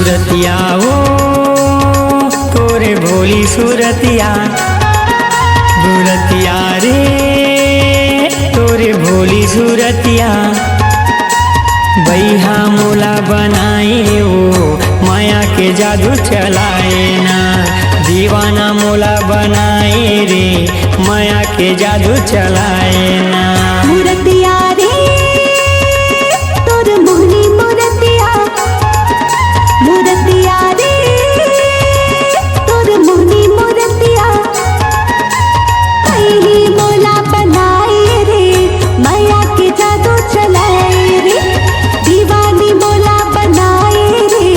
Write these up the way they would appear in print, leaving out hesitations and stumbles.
सूरतिया हो तोरे भोली सूरतिया, सूरतिया रे तोरे भोली सूरतिया। बैहा मोला बनाए ओ माया के जादू चलाए ना, दीवाना मोला बनाए रे माया के जादू चलाए ना। मूर्तिया रे तोर मोहनी मूर्तिया, मूर्तिया रे तोर मोहनी मूर्तिया। कहीं मोला बनाए रे माया के जादू चलाए रे, दीवानी मोला बनाए रे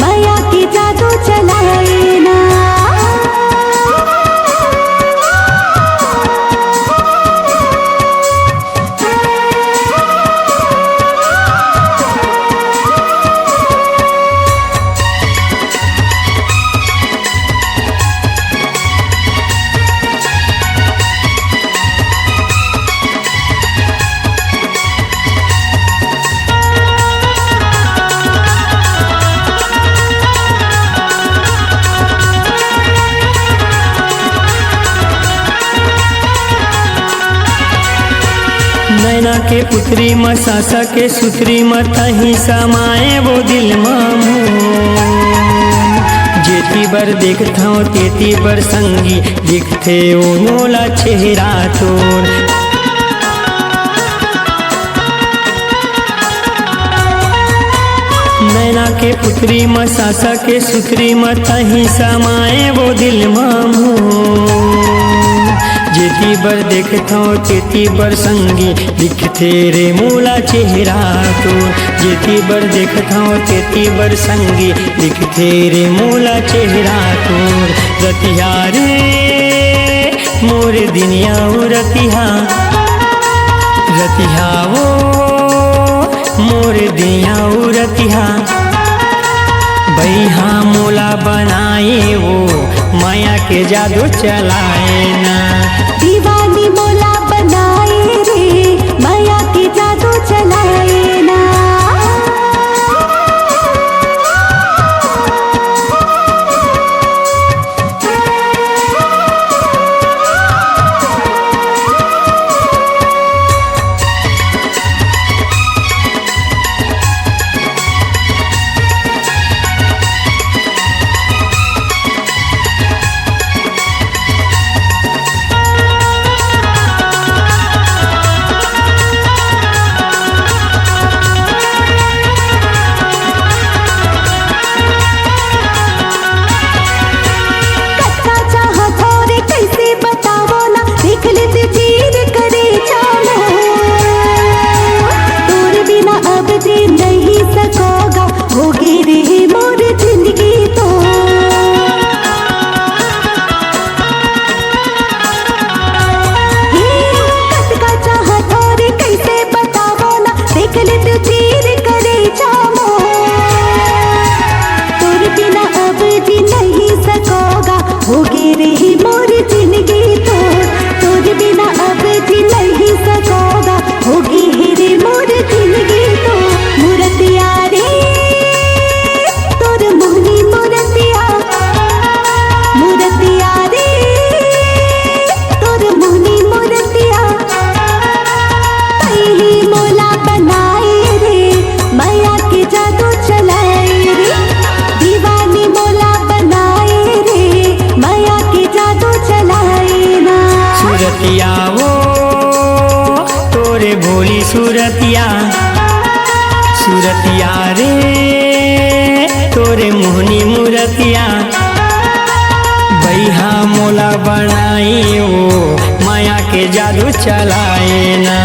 माया के जादू चलाए ना। नैना के पुत्री म सासा के सुतरी म तही समाए वो दिल मामू। जेती बर देखता तेती बर संगी दिखते ओ मोला चेहरा तोर। नैना के पुत्री म सासा के सुतरी म तही समाए वो दिल मामू। जेती बर देखता तेती बर संगी दिखते रे मोला चेहरा तो। जेती बर देखता तेती बर संगी दिखते रे मोला चेहरा तो। रतिया रे मोर दिनिया रतिया, रतिया वो मोर दिनिया रतिया। बैहा मोला बनाए वो माया के जादू चलाए ना, दीवानी मोला बनाए रे माया के जादू चलाए ना। सूरतिया वो तोरे भोली सूरतिया, सूरतिया रे तोरे मोहनी मूरतिया। बैहा मोला बनाए ओ माया के जादू चलाए ना।